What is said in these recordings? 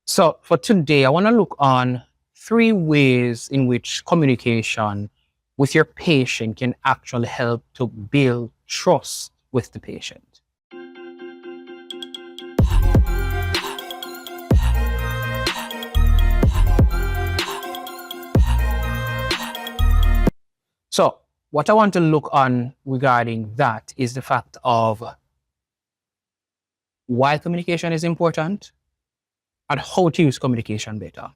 So for today, I want to look on three ways in which communication with your patient can actually help to build trust with the patient. So what I want to look on regarding that is the fact of why communication is important and how to use communication better.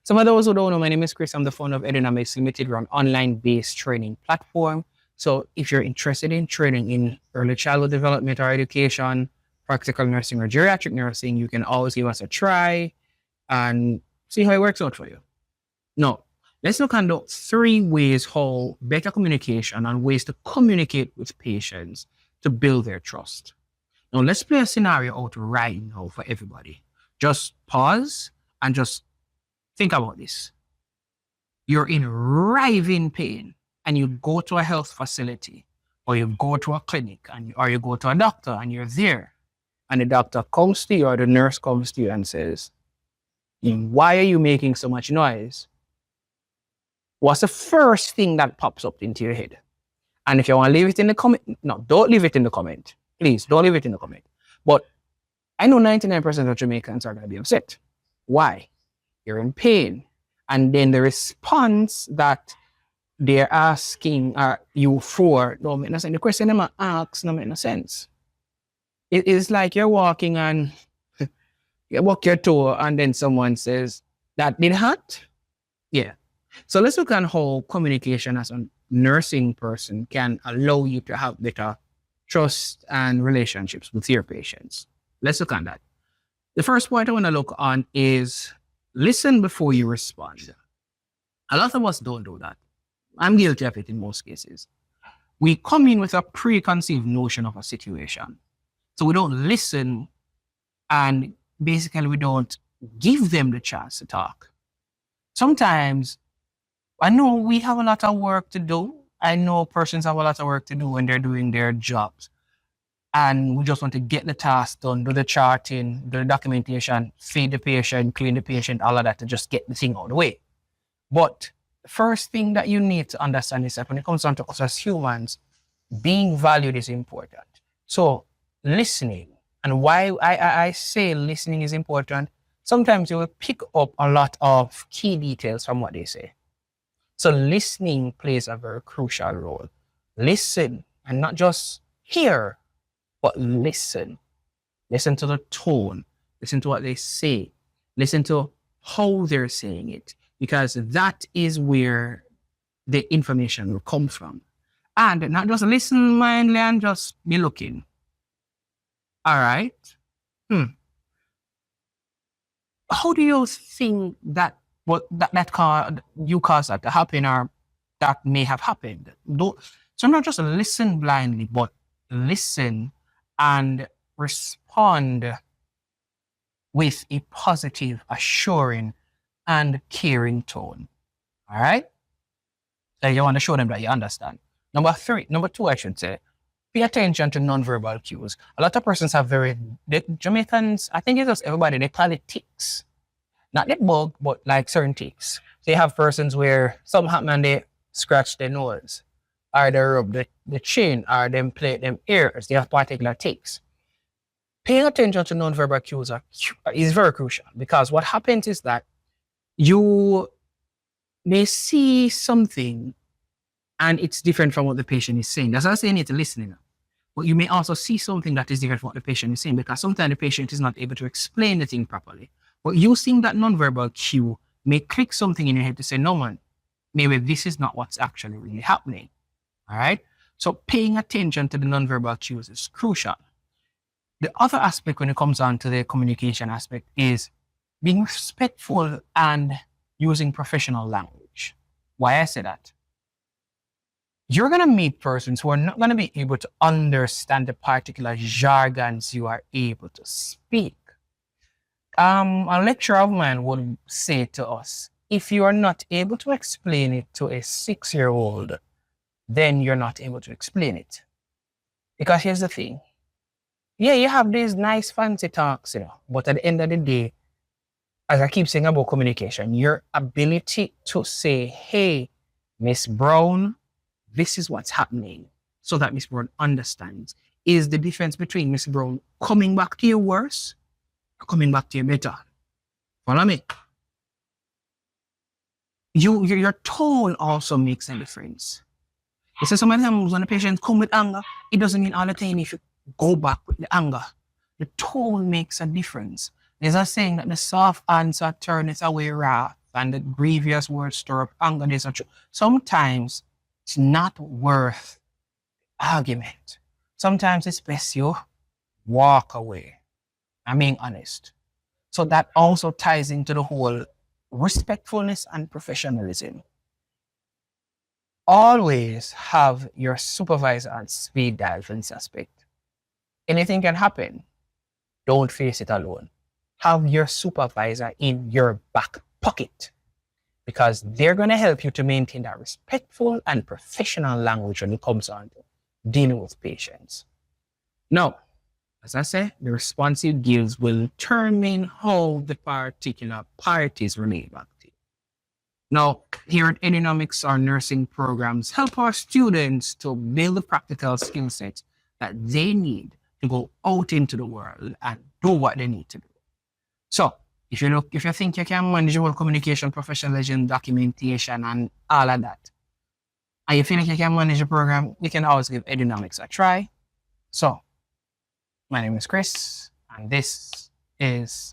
Some of those who don't know, my name is Chris. I'm the founder of Edunomics Limited. We're an online-based training platform. So if you're interested in training in early childhood development or education, practical nursing or geriatric nursing, you can always give us a try and see how it works out for you. Now, let's look at the three ways how better communication and ways to communicate with patients to build their trust. Now, let's play a scenario out right now for everybody. Just pause and just think about this. You're in writhing pain and you go to a health facility or you go to a clinic or you go to a doctor and you're there and the doctor comes to you or the nurse comes to you and says, "Why are you making so much noise?" What's the first thing that pops up into your head? And if you want to leave it in the comment, no, don't leave it in the comment. Please don't leave it in the comment. But I know 99% of Jamaicans are going to be upset. Why? You're in pain. And then the response that they're asking you for don't make no sense. The question they ask don't make no sense. It is like you're walking and you walk your toe and then someone says, "That did hurt?" Yeah. So let's look at how communication as a nursing person can allow you to have better trust and relationships with your patients. Let's look at that. The first point I want to look on is listen before you respond. A lot of us don't do that. I'm guilty of it in most cases. We come in with a preconceived notion of a situation. So we don't listen and basically we don't give them the chance to talk. Sometimes I know we have a lot of work to do. I know persons have a lot of work to do when they're doing their jobs. And we just want to get the task done, do the charting, do the documentation, feed the patient, clean the patient, all of that to just get the thing out of the way. But the first thing that you need to understand is that when it comes down to us as humans, being valued is important. So listening, and why I say listening is important, sometimes you will pick up a lot of key details from what they say. So listening plays a very crucial role. Listen and not just hear, but listen. Listen to the tone. Listen to what they say. Listen to how they're saying it, because that is where the information will come from. And not just listen mindly and just be looking. All right. How do you think that you caused that to happen or that may have happened? So not just listen blindly, but listen and respond with a positive, assuring, and caring tone. All right? So you want to show them that you understand. Number two, I should say, pay attention to nonverbal cues. A lot of persons have Jamaicans, I think it's just everybody, they call it tics. Not the bug, but like certain tics. So you have persons where something happen and they scratch their nose, or they rub the chin, or them play them ears. They have particular tics. Paying attention to nonverbal cues is very crucial, because what happens is that you may see something and it's different from what the patient is saying. That's why I say you need to listen. But you may also see something that is different from what the patient is saying, because sometimes the patient is not able to explain the thing properly. But using that nonverbal cue may click something in your head to say, "No, man, maybe this is not what's actually really happening." All right? So paying attention to the nonverbal cues is crucial. The other aspect when it comes on to the communication aspect is being respectful and using professional language. Why I say that? You're going to meet persons who are not going to be able to understand the particular jargons you are able to speak. A lecturer of mine would say to us, if you are not able to explain it to a 6-year-old, then you're not able to explain it. Because here's the thing. Yeah, you have these nice fancy talks, but at the end of the day, as I keep saying about communication, your ability to say, hey, Miss Brown, this is what's happening, so that Miss Brown understands, is the difference between Miss Brown coming back to you worse or coming back to you better. Follow me? Your tone also makes a difference. You see, sometimes when the patient come with anger, it doesn't mean all the time you should go back with the anger. The tone makes a difference. There's a saying that the soft answer turneth away wrath, and the grievous words stir up anger. There's a truth. Sometimes it's not worth argument. Sometimes it's best you walk away. I'm being honest. So that also ties into the whole respectfulness and professionalism. Always have your supervisor on speed dial for this aspect. Anything can happen. Don't face it alone. Have your supervisor in your back pocket, because they're going to help you to maintain that respectful and professional language when it comes on to dealing with patients. Now, as I say, the response you give will determine how the particular parties relate back to you. Now, here at Edunomics, our nursing programs help our students to build the practical skill sets that they need to go out into the world and do what they need to do. So, if you think you can manage your communication, professionalism, documentation, and all of that, and you feel like you can manage a program, you can always give Edunomics a try. So, my name is Chris, and this is